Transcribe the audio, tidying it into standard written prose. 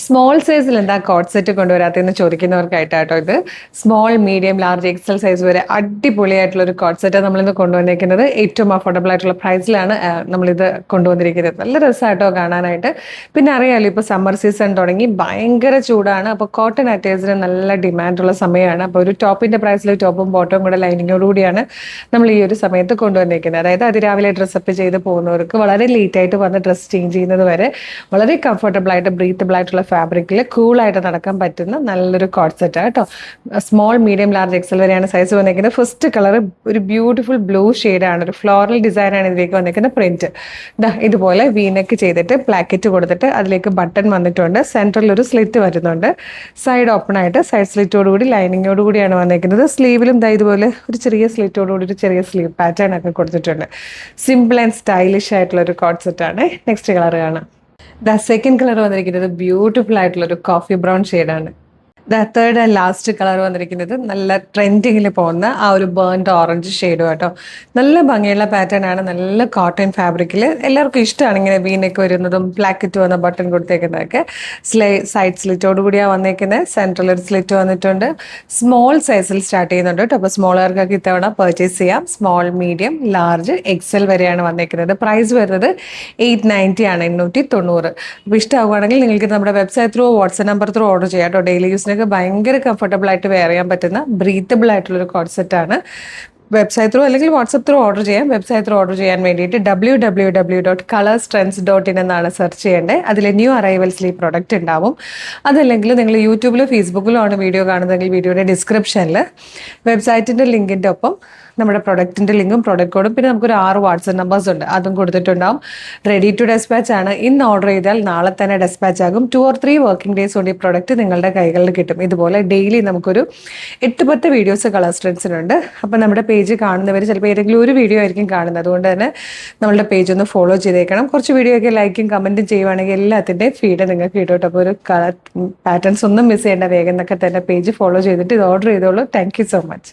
Small സൈസിൽ എന്താ coat set കൊണ്ടുവരാത്തതെന്ന് ചോദിക്കുന്നവർക്കായിട്ടാട്ടോ ഇത്. Small, medium, large, XL size വരെ അടിപൊളിയായിട്ടുള്ള ഒരു കോട്ട് സെറ്റ് നമ്മളിന്ന് കൊണ്ടുവന്നിരിക്കുന്നത്. ഏറ്റവും അഫോർഡബിൾ ആയിട്ടുള്ള പ്രൈസിലാണ് നമ്മളിത് കൊണ്ടുവന്നിരിക്കുന്നത്. നല്ല രസമായിട്ടോ കാണാനായിട്ട്. പിന്നെ അറിയാമല്ലോ, ഇപ്പോൾ സമ്മർ സീസൺ തുടങ്ങി, ഭയങ്കര ചൂടാണ്. അപ്പോൾ കോട്ടൺ അറ്റേഴ്സിന് നല്ല ഡിമാൻഡുള്ള സമയമാണ്. അപ്പോൾ ഒരു ടോപ്പിന്റെ പ്രൈസിൽ ടോപ്പും ബോട്ടവും കൂടെ ലൈനിങ്ങോടുകൂടിയാണ് നമ്മൾ ഈ ഒരു സമയത്ത് കൊണ്ടുവന്നിരിക്കുന്നത്. അതായത് അതിരാവിലെ ഡ്രസ്സപ്പ് ചെയ്ത് പോകുന്നവർക്ക് വളരെ ലേറ്റ് ആയിട്ട് വന്ന് ഡ്രസ്സ് ചേഞ്ച് ചെയ്യുന്നത് വരെ വളരെ കംഫർട്ടബിൾ ആയിട്ട് ബ്രീത്തബിൾ ആയിട്ടുള്ള ഫാബ്രിക്കിൽ കൂളായിട്ട് നടക്കാൻ പറ്റുന്ന നല്ലൊരു കോട്ട് സെറ്റ് കേട്ടോ. സ്മോൾ, മീഡിയം, ലാർജ്, എക്സൽ വരെയാണ് സൈസ് വന്നിരിക്കുന്നത്. ഫസ്റ്റ് കളർ ഒരു ബ്യൂട്ടിഫുൾ ബ്ലൂ ഷെയ്ഡാണ്. ഒരു ഫ്ലോറൽ ഡിസൈനാണ് ഇതിലേക്ക് വന്നിരിക്കുന്ന പ്രിന്റ്. ഇതുപോലെ വീനെക്ക് ചെയ്തിട്ട് പ്ലാക്കറ്റ് കൊടുത്തിട്ട് അതിലേക്ക് ബട്ടൺ വന്നിട്ടുണ്ട്. സെൻട്രലിൽ ഒരു സ്ലിറ്റ് വരുന്നുണ്ട്. സൈഡ് ഓപ്പൺ ആയിട്ട് സൈഡ് സ്ലിറ്റോടുകൂടി ലൈനിങ്ങോട് കൂടിയാണ് വന്നിരിക്കുന്നത്. സ്ലീവിലും ഇതുപോലെ ഒരു ചെറിയ സ്ലിറ്റോടുകൂടി ഒരു ചെറിയ സ്ലീവ് പാറ്റേൺ ഒക്കെ കൊടുത്തിട്ടുണ്ട്. സിമ്പിൾ ആൻഡ് സ്റ്റൈലിഷ് ആയിട്ടുള്ള ഒരു കോട്ട് സെറ്റാണ്. നെക്സ്റ്റ് കളർ കാണാം. സെക്കൻഡ് കളർ വന്നിരിക്കുന്നത് ബ്യൂട്ടിഫുൾ ആയിട്ടുള്ള ഒരു കോഫി ബ്രൗൺ ഷെയ്ഡാണ്. തേർഡ് ആൻഡ് ലാസ്റ്റ് കളർ വന്നിരിക്കുന്നത് നല്ല ട്രെൻഡിങ്ങിൽ പോകുന്ന ആ ഒരു ബേൺഡ് ഓറഞ്ച് ഷെയ്ഡും കേട്ടോ. നല്ല ഭംഗിയുള്ള പാറ്റേൺ ആണ്. നല്ല കോട്ടൺ ഫാബ്രിക്കിൽ എല്ലാവർക്കും ഇഷ്ടമാണ് ഇങ്ങനെ വീനൊക്കെ വരുന്നതും പ്ലാക്കറ്റ് വന്ന ബട്ടൺ കൊടുത്തേക്കുന്നതൊക്കെ. സൈഡ് സ്ലിറ്റോട് കൂടിയാണ് വന്നേക്കുന്നത്. സെൻട്രൽ ഒരു സ്ലിറ്റ് വന്നിട്ടുണ്ട്. സ്മോൾ സൈസിൽ സ്റ്റാർട്ട് ചെയ്യുന്നുണ്ട് കേട്ടോ. അപ്പോൾ സ്മോളുകാർക്കൊക്കെ ഇത്തവണ പർച്ചേസ് ചെയ്യാം. സ്മോൾ, മീഡിയം, ലാർജ്, എക്സൽ വരെയാണ് വന്നേക്കുന്നത്. പ്രൈസ് വരുന്നത് 890 ആണ്, 890. അപ്പോൾ ഇഷ്ടമാവുകയാണെങ്കിൽ നിങ്ങൾക്ക് നമ്മുടെ website through, WhatsApp number through order ചെയ്യാം കേട്ടോ. ഡെയിലി യൂസിന് ഭയങ്കര കംഫർട്ടബിൾ ആയിട്ട് വെയർ ചെയ്യാൻ പറ്റുന്ന ബ്രീത്തബിൾ ആയിട്ടുള്ള ഒരു കോട്ട് സെറ്റ് ആണ്. വെബ്സൈറ്റ് ത്രൂ അല്ലെങ്കിൽ വാട്സപ്പ് ത്രൂ ഓർഡർ ചെയ്യാം. വെബ്സൈറ്റ് ത്രൂ ഓർഡർ ചെയ്യാൻ വേണ്ടിയിട്ട് www.colorstrends.in എന്നാണ് സെർച്ച് ചെയ്യേണ്ടത്. അതിൽ ന്യൂ അറൈവൽസിൽ ഈ പ്രൊഡക്റ്റ് ഉണ്ടാവും. അതല്ലെങ്കിൽ നിങ്ങൾ യൂട്യൂബിലോ ഫേസ്ബുക്കിലോ ആണ് വീഡിയോ കാണുന്നതെങ്കിൽ വീഡിയോയുടെ ഡിസ്ക്രിപ്ഷനിൽ വെബ്സൈറ്റിൻ്റെ ലിങ്കിൻ്റെ ഒപ്പം നമ്മുടെ പ്രൊഡക്റ്റിൻ്റെ ലിങ്കും പ്രൊഡക്റ്റ് കോഡും പിന്നെ നമുക്കൊരു 6 വാട്സ്ആപ്പ് നമ്പേഴ്സ് ഉണ്ട്, അതും കൊടുത്തിട്ടുണ്ടാവും. റെഡി ടു ഡെസ്പാച്ച് ആണ്. ഇന്ന് ഓർഡർ ചെയ്താൽ നാളെ തന്നെ ഡെസ്പാച്ച് ആകും. 2 or 3 വർക്കിംഗ് ഡേയ്സ് കൊണ്ട് ഈ പ്രൊഡക്റ്റ് നിങ്ങളുടെ കൈകളിൽ കിട്ടും. ഇതുപോലെ ഡെയിലി നമുക്കൊരു 8-10 വീഡിയോസ് കളർ സ്ട്രെൻസിനുണ്ട്. അപ്പോൾ നമ്മുടെ പേജ് കാണുന്നവർ ചിലപ്പോൾ ഏതെങ്കിലും ഒരു വീഡിയോ ആയിരിക്കും കാണുന്നത്. അതുകൊണ്ട് തന്നെ നമ്മളുടെ പേജ് ഒന്ന് ഫോളോ ചെയ്തേക്കണം. കുറച്ച് വീഡിയോ ഒക്കെ ലൈക്കും കമൻറ്റും ചെയ്യുവാണെങ്കിൽ എല്ലാത്തിൻ്റെയും ഫീഡ് നിങ്ങൾക്ക് കിട്ടും. അപ്പോൾ ഒരു കളർ പാറ്റേൺസ് ഒന്നും മിസ് ചെയ്യേണ്ട, വേഗം എന്നൊക്കെ തന്നെ പേജ് ഫോളോ ചെയ്തിട്ട് ഇത് ഓർഡർ ചെയ്തോളൂ. Thank you so much.